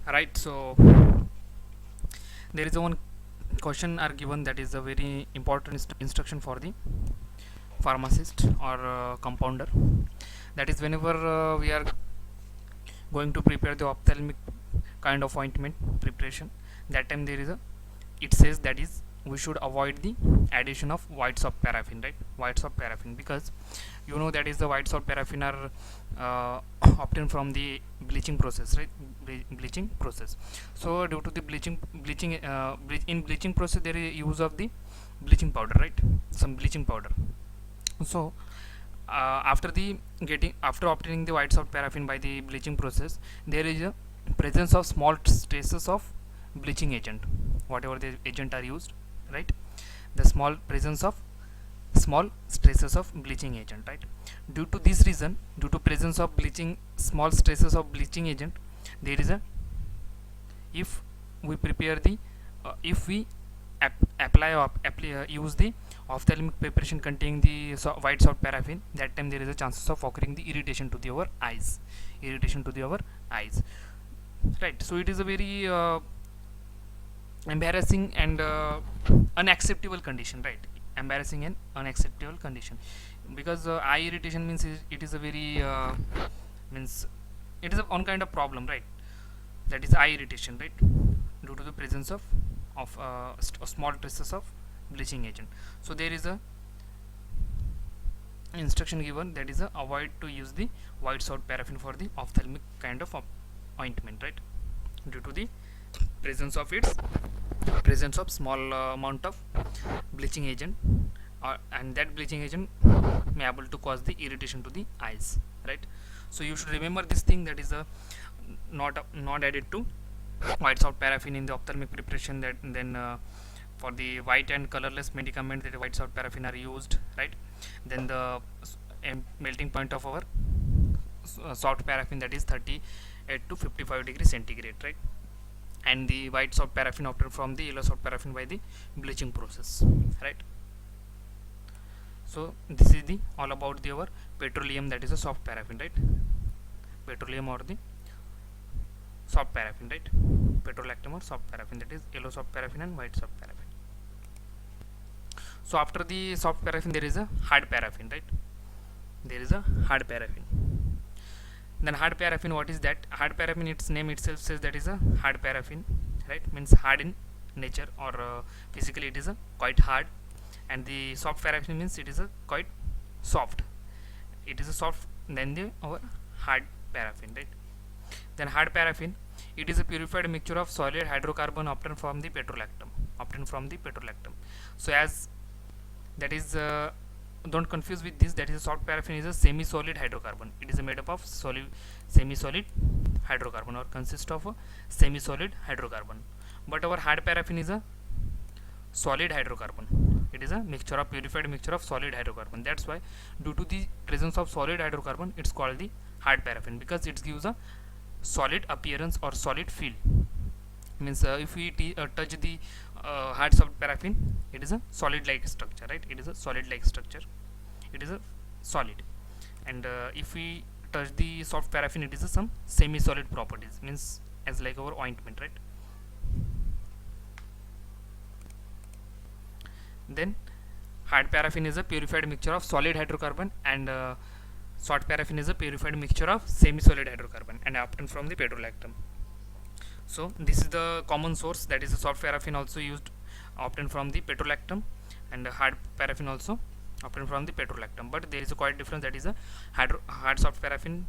right? So there is a one question are given, that is a very important instruction for the pharmacist or compounder. That is whenever we are going to prepare the ophthalmic kind of ointment preparation, that time there is a, it says that is we should avoid the addition of whites of paraffin, right? Whites of paraffin, because you know that is the whites of paraffin are obtained from the bleaching process, right? Bleaching process. So due to the in bleaching process there is use of the bleaching powder, right? Some bleaching powder. So after the getting after obtaining the whites of paraffin by the bleaching process, there is a presence of small traces of bleaching agent, whatever the agent are used, right? The small presence of small traces of bleaching agent, right? Due to this reason, due to presence of bleaching small traces of bleaching agent, there is a, if we prepare the if we apply or use the ophthalmic preparation containing the whites of paraffin, that time there is a chances of occurring the irritation to the our eyes, irritation to the our eyes, right? So it is a very embarrassing and unacceptable condition, right? Embarrassing and unacceptable condition, because eye irritation means it is a very means it is a one kind of problem, right? That is eye irritation, right? Due to the presence of small traces of bleaching agent. So there is a instruction given, that is a avoid to use the white salt paraffin for the ophthalmic kind of ointment, right? Due to the presence of small amount of bleaching agent, and that bleaching agent may able to cause the irritation to the eyes, right? So you should remember this thing, that is a not added to white salt paraffin in the ophthalmic preparation, that then for the white and colorless medicament, that white salt paraffin are used, right? Then the melting point of our soft paraffin, that is 38 to 55 degrees centigrade, right? And the white salt paraffin obtained from the yellow salt paraffin by the bleaching process, right? So this is the all about the our petroleum, that is a soft paraffin, right? Petroleum or the soft paraffin, right? Petrolactam or soft paraffin, that is yellow soft paraffin and white soft paraffin. So after the soft paraffin there is a hard paraffin, right? There is a hard paraffin. Then hard paraffin, what is that? Hard paraffin, its name itself says that is a hard paraffin, right? Means hard in nature, or physically it is a quite hard. And the soft paraffin means it is a quite soft, it is a soft than the our hard paraffin, right? Then hard paraffin, it is a purified mixture of solid hydrocarbon obtained from the petrolactam. So as that is don't confuse with this, that is a soft paraffin is a semi-solid hydrocarbon. It is made up of semi-solid hydrocarbon, or consists of a semi-solid hydrocarbon. But our hard paraffin is a solid hydrocarbon. It is a mixture of purified mixture of solid hydrocarbon. That's why due to the presence of solid hydrocarbon, it's called the hard paraffin, because it gives a solid appearance or solid feel. Means if we touch the hard soft paraffin, it is a solid like structure, right? It is a solid like structure, it is a solid. And if we touch the soft paraffin, it is a some semi solid properties, means as like our ointment, right? Then hard paraffin is a purified mixture of solid hydrocarbon, and soft paraffin is a purified mixture of semi-solid hydrocarbon and obtained from the petrolactam. So this is the common source, that is the soft paraffin also used obtained from the petrolactam, and hard paraffin also obtained from the petrolactam. But there is a quite difference, that is a hard soft paraffin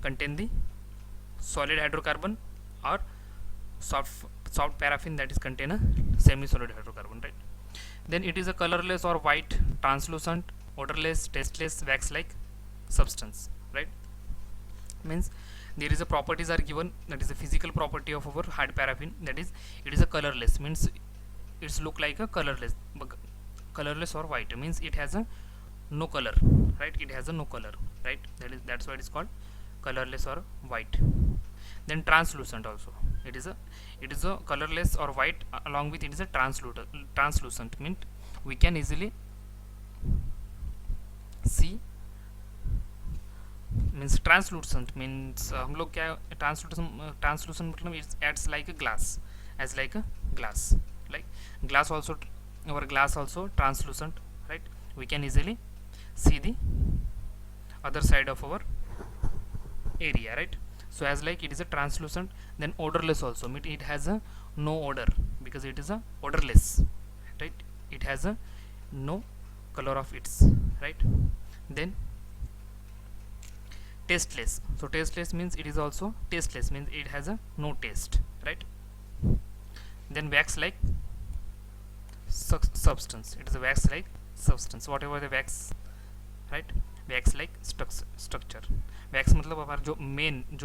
contain the solid hydrocarbon, or soft paraffin that is contain a semi-solid hydrocarbon, right? Then it is a colorless or white, translucent, odorless, tasteless, wax-like substance, right? Means there is a properties are given, that is a physical property of our hard paraffin, that is it is a colorless, means it's look like a colorless or white, means it has a no color, right? It has a no color, right? That's why it is called colorless or white. Then translucent also, it is a colorless or white, along with it is a translucent, means we can easily see means translucent means हम लोग क्या translucent मतलब it's acts like a glass, as like a glass, like glass also, our glass also translucent, right? We can easily see the other side of our area, right? So as like it is a translucent, then odorless also, mean it has a no odor because it is a odorless, right? It has a no color of its, right? Then tasteless, so tasteless means it is also tasteless, means it has a no taste, right? Then wax like substance, it is a wax like substance, whatever the wax, right? Wax like structure, wax मतलब हमारा जो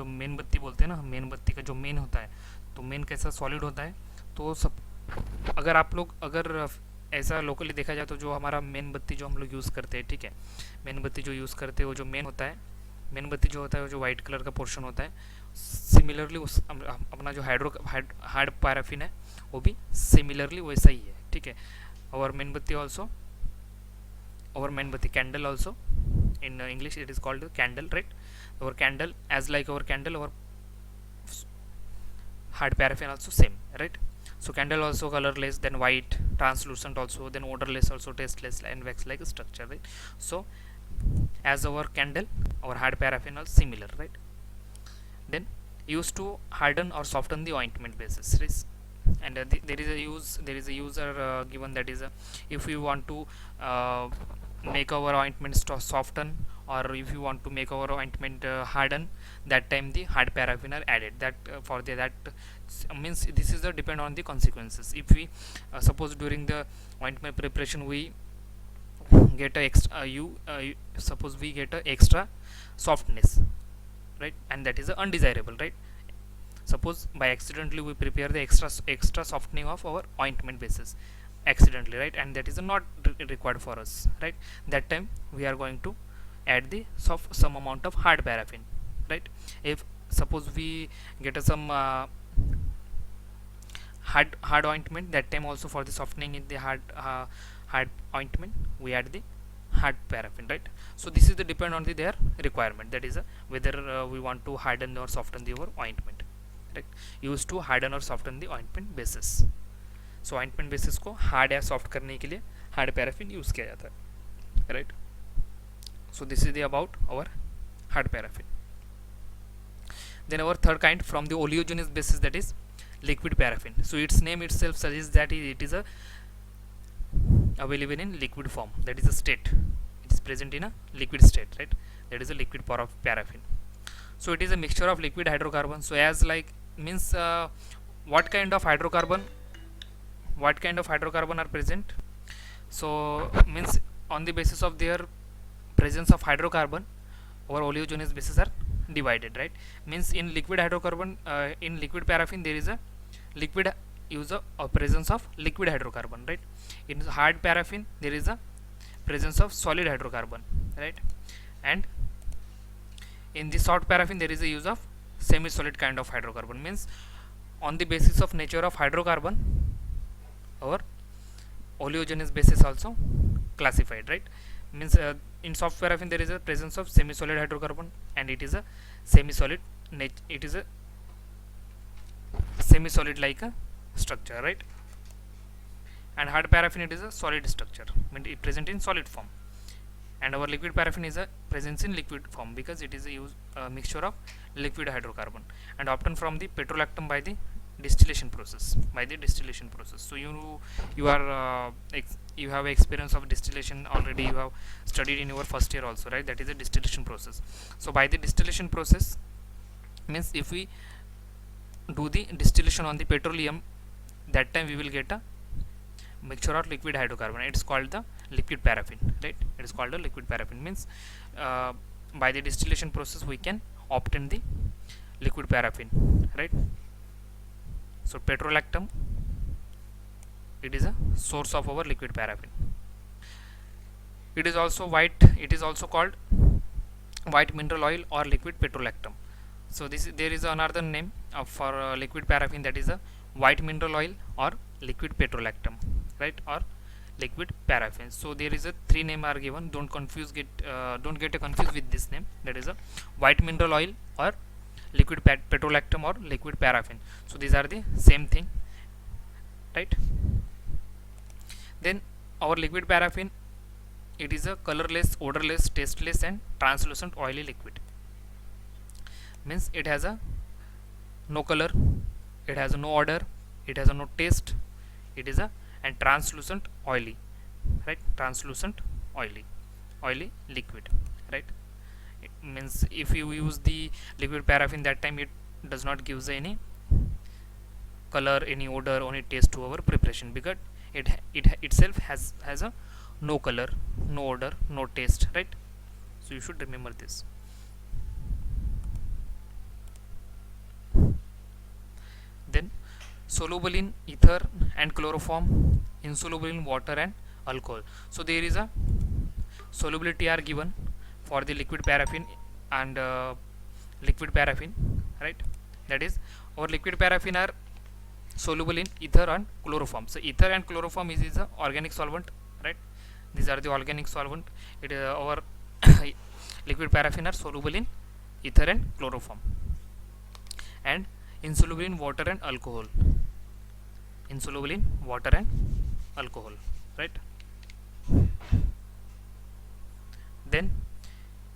main बत्ती बोलते हैं ना, main बत्ती का जो मेन होता है, तो मेन कैसा सॉलिड होता है, तो सब अगर आप लोग अगर ऐसा लोकली देखा जाए तो जो हमारा मेन बत्ती जो हम लोग यूज़ करते हैं, ठीक है, मेन बत्ती जो यूज़ करते हैं वो जो मेन होता है, मेन बत्ती जो होता है वो जो वाइट कलर का पोर्शन होता है, सिमिलरली उस अपना जो हार्ड पैराफिन है वो भी सिमिलरली वैसा ही है, ठीक है। और मेन बत्ती ऑल्सो, our मेणबत्ती candle also, in English it is called candle, right? Our candle, as like our candle, our hard paraffin also same, right? So candle also colorless, then white, translucent also, then odorless also, tasteless, and wax like structure, right? So as our candle, our hard paraffin are similar, right? Then used to harden or soften the ointment bases, right? And there is a user given, that is if you want to make our ointment soften, or if you want to make our ointment harden, that time the hard paraffin are added, that for that means this is the depend on the consequences. If we suppose during the ointment preparation we get a extra suppose we get a extra softness, right, and that is undesirable, right? Suppose by accidentally we prepare the extra softening of our ointment bases accidentally, right, and that is not required for us, right? That time we are going to add the some amount of hard paraffin, right? If suppose we get some hard ointment, that time also for the softening in the hard ointment we add the hard paraffin, right? So this is the depend on the their requirement, that is whether we want to harden or soften the our ointment, right? Used to harden or soften the ointment bases. So ointment bases को hard या soft करने के लिए hard paraffin use किया जाता है, right? So this is the about our hard paraffin. Then our third kind from the oleogenous basis, that is liquid paraffin. So its name itself suggests that it is available in liquid form, that is a state, it is present in a liquid state, right? That is a liquid paraffin. So it is a mixture of liquid hydrocarbon. So as like means what kind of hydrocarbon are present? So means on the basis of their presence of hydrocarbon, our oleogenous bases are divided, right? Means in liquid hydrocarbon, in liquid paraffin there is a liquid use of presence of liquid hydrocarbon, right? In hard paraffin there is a presence of solid hydrocarbon, right? And in the soft paraffin there is a use of semi solid kind of hydrocarbon. Means on the basis of nature of hydrocarbon, our oleogenous basis also classified, right? Means in soft paraffin there is a presence of semi solid hydrocarbon, and it is a semi solid it is a semi solid like a structure, right? And hard paraffin it is a solid structure, means it present in solid form. And our liquid paraffin is a presence in liquid form because it is a mixture of liquid hydrocarbon, and often from the petrolactum by the distillation process, so you are you have experience of distillation already, you have studied in your first year also, right? That is a distillation process. So by the distillation process means if we do the distillation on the petroleum, that time we will get a mixture of liquid hydrocarbon, it's called the liquid paraffin, right? It is called a liquid paraffin. Means by the distillation process we can obtain the liquid paraffin, right? So petrolactum, it is a source of our liquid paraffin. It is also called white mineral oil or liquid petrolactum. So there is another name for liquid paraffin, that is a white mineral oil or liquid petrolactum, right? Or liquid paraffin. So there is a three name are given. Don't get confused with this name. That is a white mineral oil or liquid petrolactam or liquid paraffin. So these are the same thing, right? Then our liquid paraffin, it is a colorless, odorless, tasteless and translucent oily liquid. Means it has a no color, it has a no odor, it has a no taste, it is a and translucent oily, right? Translucent oily liquid, right? It means if you use the liquid paraffin, that time it does not give any color, any odor, any taste to our preparation, because it itself has a no color, no odor, no taste, right? So you should remember this. Then soluble in ether and chloroform, insoluble in water and alcohol. So there is a solubility are given for the liquid paraffin and liquid paraffin, right? That is, our liquid paraffin are soluble in ether and chloroform. So ether and chloroform is a organic solvent, right? These are the organic solvent. It is our liquid paraffin are soluble in ether and chloroform and insoluble in water and alcohol. Insoluble in water and alcohol, right? Then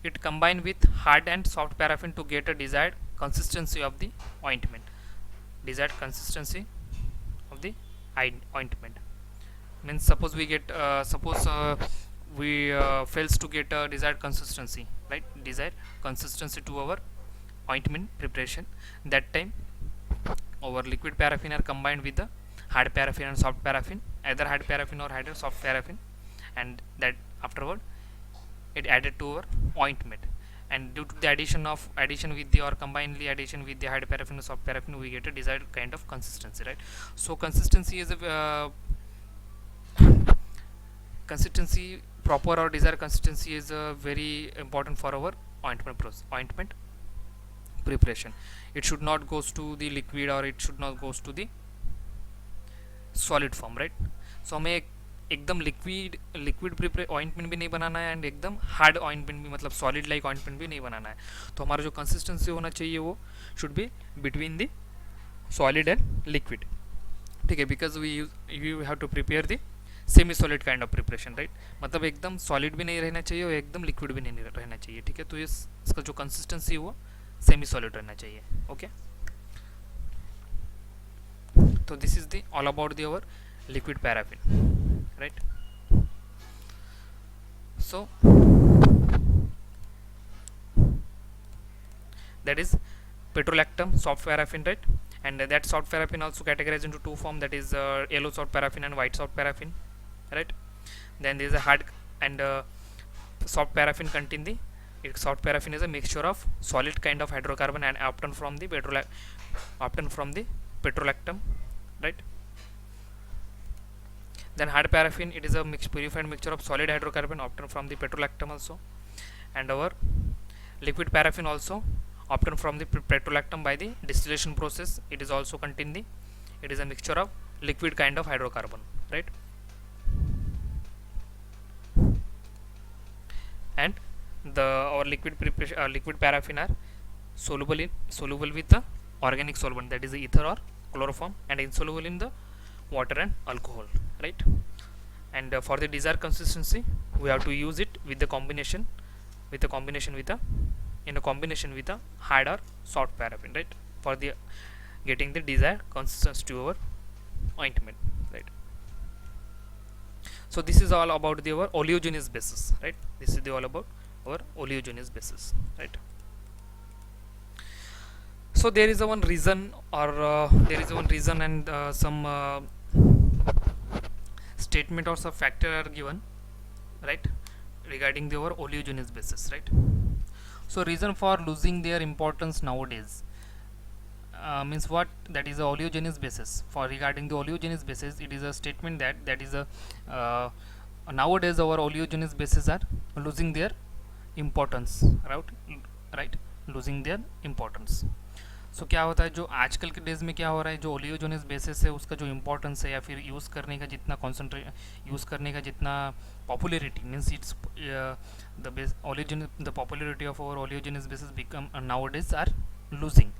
it combine with hard and soft paraffin to get a desired consistency of the ointment. Desired consistency of the ointment means suppose we get we fails to get a desired consistency, right? Desired consistency to our ointment preparation. That time our liquid paraffin are combined with the hard paraffin and soft paraffin, either hard paraffin or hard soft paraffin, and that afterward it added to our ointment. And due to the addition with the or combinedly addition with the hard paraffin or soft paraffin, we get a desired kind of consistency, right? So consistency is a consistency, proper or desired consistency is very important for our ointment process, ointment preparation. It should not goes to the liquid or it should not goes to the solid form, right? So हमें एकदम liquid prepare ointment भी नहीं बनाना है and एकदम hard ointment भी, मतलब solid like ointment भी नहीं बनाना है. तो हमारा जो कंसिस्टेंसी होना चाहिए वो should be between the solid and liquid, ठीक है? Because you have to prepare the semi solid kind of preparation, right? मतलब एकदम सॉलिड भी नहीं रहना चाहिए और एकदम लिक्विड भी नहीं रहना चाहिए, ठीक है? तो इसका जो कंसिस्टेंसी है वो सेमी सॉलिड रहना चाहिए, ओके? तो this is the all about the our liquid paraffin, right? So that is petrolactam, soft paraffin, right? And that soft paraffin also categorized into two form, that is yellow soft paraffin and white soft paraffin, right? Then there is a hard and soft paraffin contain the soft paraffin is a mixture of solid kind of hydrocarbon and obtained from the petrolactam, right? Then hard paraffin, it is a purified mixture of solid hydrocarbon obtained from the petrolactam also. And our liquid paraffin also obtained from the petrolactam by the distillation process. It is also contain the, it is a mixture of liquid kind of hydrocarbon, right? And our liquid paraffin are soluble with the organic solvent, that is the ether or chloroform, and insoluble in the water and alcohol, right? And for the desired consistency we have to use it with the combination with a hard or soft paraffin, right? For the getting the desired consistency to our ointment, right? So this is all about the our oleogenous bases, right? This is the all about our oleogenous bases, right? So there is a one reason or and some statement or some factor are given, right, regarding our oleogenous bases, right? So reason for losing their importance nowadays means what? That is the oleogenous basis. For regarding the oleogenous basis, it is a statement that is a nowadays our oleogenous bases are losing their importance, right? Losing their importance. सो क्या होता है, जो आजकल के days में क्या हो रहा है, जो ओलियोजेनस बेसिस है उसका जो इम्पोर्टेंस है या फिर यूज़ करने का जितना कॉन्सेंट्रेट, यूज़ करने का जितना popularity means it's the base religion the popularity of our religious basis become nowadays are losing.